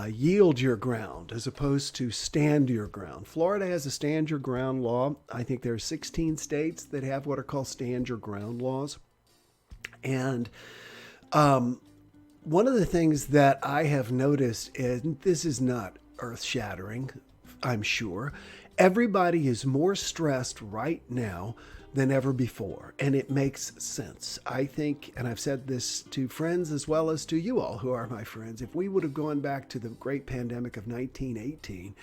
yield your ground as opposed to stand your ground. Florida has a stand your ground law. I think there are 16 states that have what are called stand your ground laws. And one of the things that I have noticed, and this is not earth shattering, I'm sure, everybody is more stressed right now than ever before. And it makes sense. I think, and I've said this to friends as well as to you all who are my friends, if we would have gone back to the great pandemic of 1918,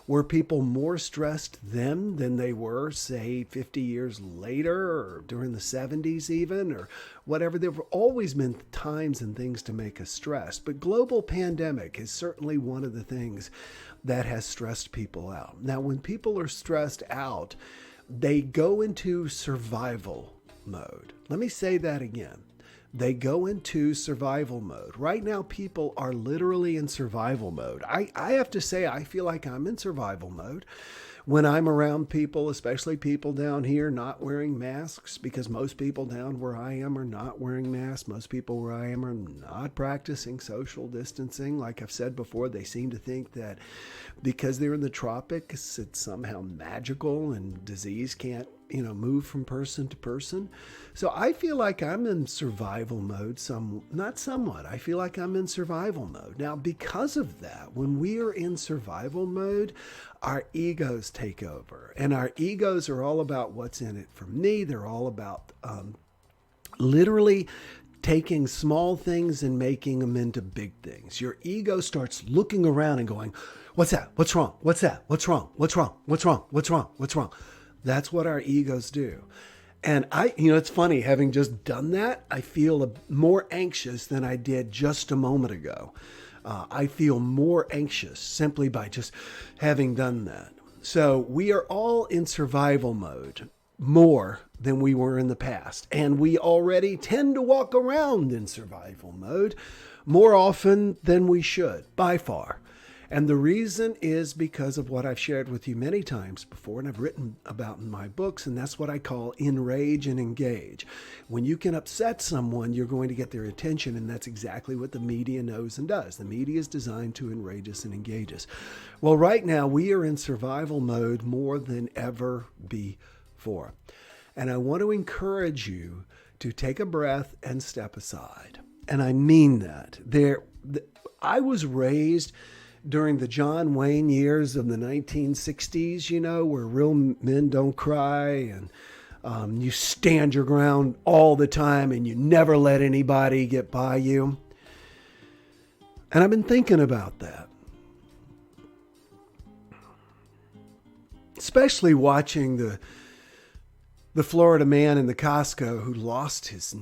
were people more stressed then than they were, say, 50 years later or during the 70s even, or whatever? There have always been times and things to make us stressed. But global pandemic is certainly one of the things that has stressed people out. Now, when people are stressed out, they go into survival mode. Let me say that again. They go into survival mode. Right now, people are literally in survival mode. I have to say, I feel like I'm in survival mode when I'm around people, especially people down here not wearing masks, because most people down where I am are not wearing masks. Most people where I am are not practicing social distancing. Like I've said before, they seem to think that because they're in the tropics, it's somehow magical and disease can't, move from person to person. So I feel like I'm in survival mode, not somewhat. I feel like I'm in survival mode. Now, because of that, when we are in survival mode, our egos take over. And our egos are all about what's in it for me. They're all about literally taking small things and making them into big things. Your ego starts looking around and going, what's that? What's wrong? What's that? What's wrong? What's wrong? What's wrong? What's wrong? What's wrong? That's what our egos do. And it's funny, having just done that, I feel more anxious than I did just a moment ago. I feel more anxious simply by just having done that. So we are all in survival mode more than we were in the past. And we already tend to walk around in survival mode more often than we should, by far. And the reason is because of what I've shared with you many times before, and I've written about in my books, and that's what I call enrage and engage. When you can upset someone, you're going to get their attention, and that's exactly what the media knows and does. The media is designed to enrage us and engage us. Well, right now, we are in survival mode more than ever before. And I want to encourage you to take a breath and step aside. And I mean that. I was raised during the John Wayne years of the 1960s, where real men don't cry and you stand your ground all the time and you never let anybody get by you. And I've been thinking about that. Especially watching the Florida man in the Costco who lost his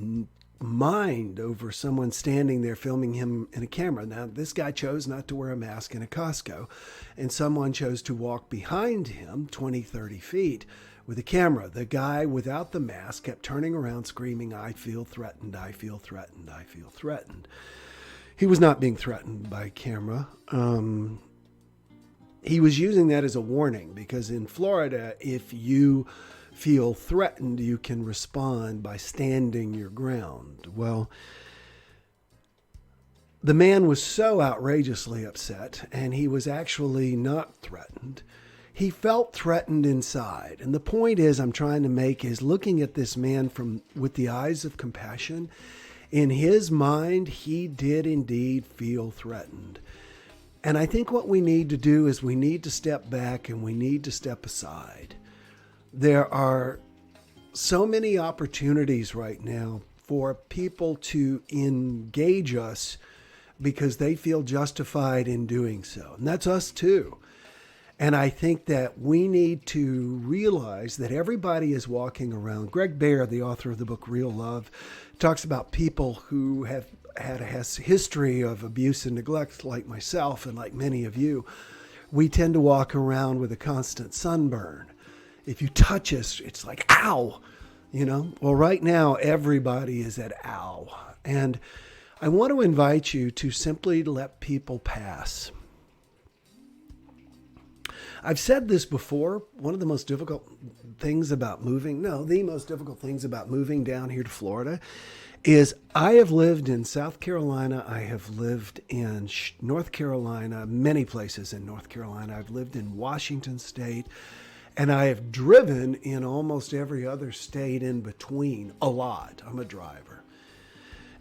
mind over someone standing there filming him in a camera. Now, this guy chose not to wear a mask in a Costco, and someone chose to walk behind him 20, 30 feet with a camera. The guy without the mask kept turning around screaming, "I feel threatened, I feel threatened, I feel threatened." He was not being threatened by camera. He was using that as a warning, because in Florida, if you feel threatened, you can respond by standing your ground. Well, the man was so outrageously upset, and he was actually not threatened. He felt threatened inside. And the point I'm trying to make is looking at this man with the eyes of compassion. In his mind, he did indeed feel threatened. And I think what we need to do is we need to step back and we need to step aside. There are so many opportunities right now for people to engage us because they feel justified in doing so. And that's us too. And I think that we need to realize that everybody is walking around. Greg Bear, the author of the book Real Love, talks about people who have had a history of abuse and neglect, like myself and like many of you. We tend to walk around with a constant sunburn. If you touch us, it's like, ow, Well, right now, everybody is at ow. And I want to invite you to simply let people pass. I've said this before. One of the most difficult things about moving, no, the most difficult things about moving down here to Florida is I have lived in South Carolina. I have lived in North Carolina, many places in North Carolina. I've lived in Washington State, and I have driven in almost every other state in between a lot. I'm a driver.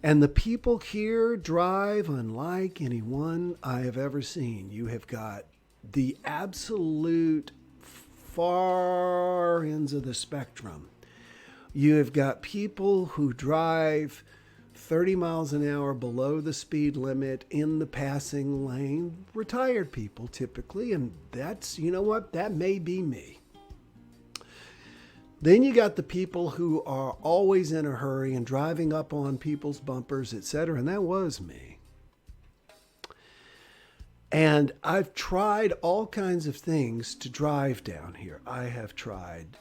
And the people here drive unlike anyone I have ever seen. You have got the absolute far ends of the spectrum. You have got people who drive 30 miles an hour below the speed limit in the passing lane, retired people typically, and that's, you know what, that may be me. Then you got the people who are always in a hurry and driving up on people's bumpers, etc., and that was me. And I've tried all kinds of things to drive down here. I have tried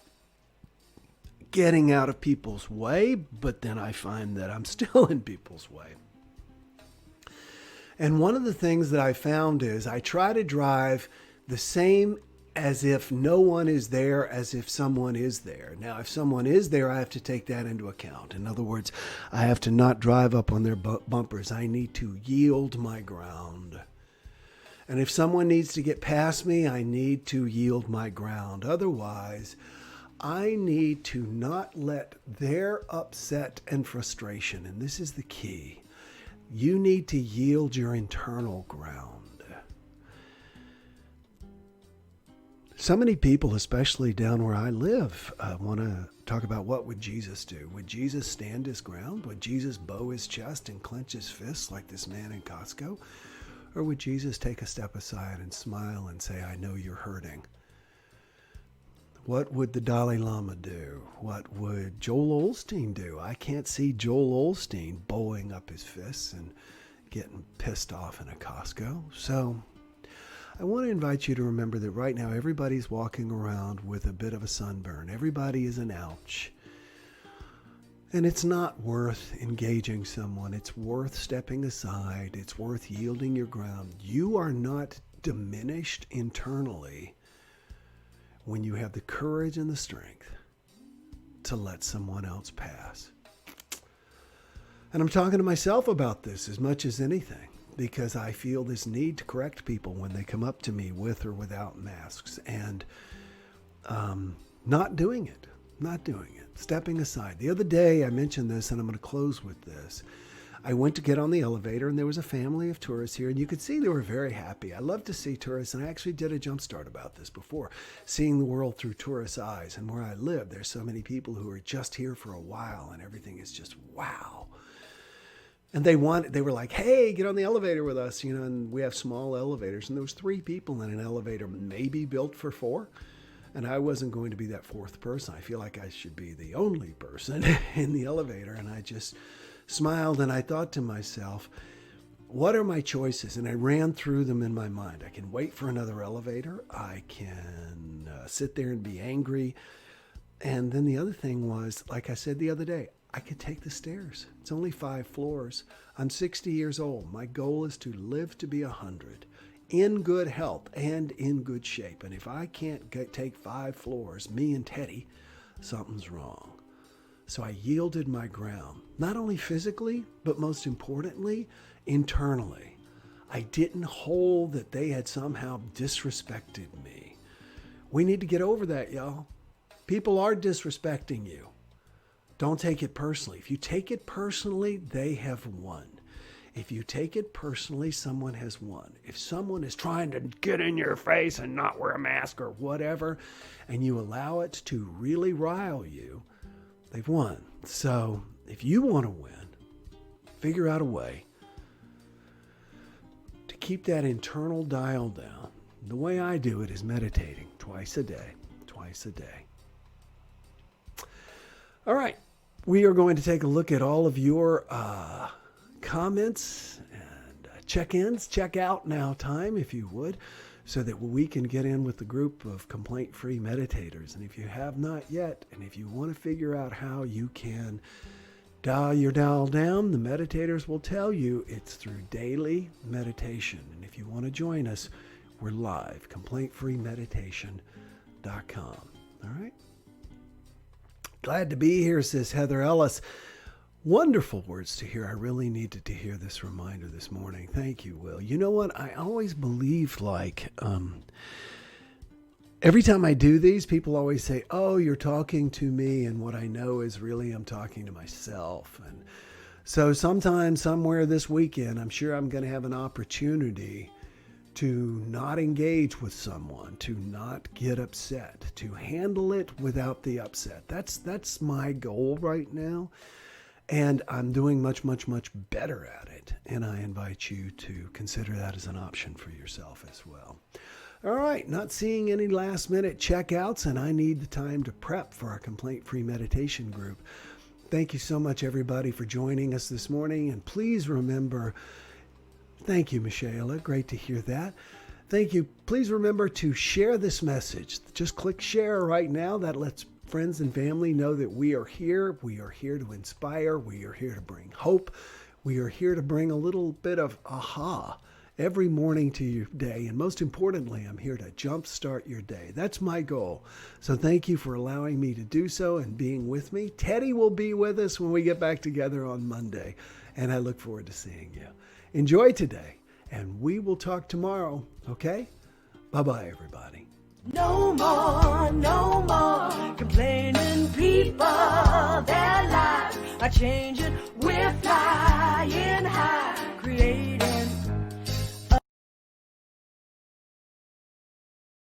getting out of people's way, but then I find that I'm still in people's way. And one of the things that I found is I try to drive the same as if no one is there, as if someone is there. Now, if someone is there, I have to take that into account. In other words, I have to not drive up on their bumpers. I need to yield my ground. And if someone needs to get past me, I need to yield my ground. Otherwise, I need to not let their upset and frustration, and this is the key, you need to yield your internal ground. So many people, especially down where I live, want to talk about what would Jesus do? Would Jesus stand his ground? Would Jesus bow his chest and clench his fists like this man in Costco? Or would Jesus take a step aside and smile and say, I know you're hurting? What would the Dalai Lama do? What would Joel Osteen do? I can't see Joel Osteen bowing up his fists and getting pissed off in a Costco. So I want to invite you to remember that right now everybody's walking around with a bit of a sunburn. Everybody is an ouch. And it's not worth engaging someone. It's worth stepping aside. It's worth yielding your ground. You are not diminished internally when you have the courage and the strength to let someone else pass. And I'm talking to myself about this as much as anything, because I feel this need to correct people when they come up to me with or without masks, and not doing it, stepping aside. The other day I mentioned this, and I'm going to close with this. I went to get on the elevator, and there was a family of tourists here, and you could see they were very happy. I love to see tourists, and I actually did a JumpStart about this before, seeing the world through tourists' eyes. And where I live, there's so many people who are just here for a while, and everything is just wow. And they were like, hey, get on the elevator with us, and we have small elevators. And there was 3 people in an elevator, maybe built for 4. And I wasn't going to be that 4th person. I feel like I should be the only person in the elevator. And I just smiled, and I thought to myself, what are my choices? And I ran through them in my mind. I can wait for another elevator. I can sit there and be angry. And then the other thing was, like I said the other day, I could take the stairs. It's only 5 floors. I'm 60 years old. My goal is to live to be 100 in good health and in good shape. And if I can't take 5 floors, me and Teddy, something's wrong. So I yielded my ground, not only physically, but most importantly, internally. I didn't hold that they had somehow disrespected me. We need to get over that, y'all. People are disrespecting you. Don't take it personally. If you take it personally, they have won. If you take it personally, someone has won. If someone is trying to get in your face and not wear a mask or whatever, and you allow it to really rile you, they've won. So if you want to win, figure out a way to keep that internal dial down. The way I do it is meditating twice a day. All right. We are going to take a look at all of your comments and check-ins, check-out now time, if you would, so that we can get in with the group of complaint-free meditators. And if you have not yet, and if you want to figure out how you can dial your dial down, the meditators will tell you it's through daily meditation. And if you want to join us, We're live, complaintfreemeditation.com. All right? Glad to be here, says Heather Ellis. Wonderful words to hear. I really needed to hear this reminder this morning. Thank you, Will. You know what? I always believed every time I do these, people always say, oh, you're talking to me. And what I know is really I'm talking to myself. And so sometime, somewhere this weekend, I'm sure I'm going to have an opportunity to not engage with someone, to not get upset, to handle it without the upset. That's my goal right now. And I'm doing much, much, much better at it. And I invite you to consider that as an option for yourself as well. All right, not seeing any last minute checkouts, and I need the time to prep for our complaint-free meditation group. Thank you so much, everybody, for joining us this morning. And please remember, thank you, Michelle. Great to hear that. Thank you. Please remember to share this message. Just click share right now. That lets friends and family know that we are here. We are here to inspire. We are here to bring hope. We are here to bring a little bit of aha every morning to your day. And most importantly, I'm here to jumpstart your day. That's my goal. So thank you for allowing me to do so and being with me. Teddy will be with us when we get back together on Monday. And I look forward to seeing you. Enjoy today. And we will talk tomorrow. Okay? Bye-bye, everybody. No more complaining people. Their lives are changing. We're flying high, creating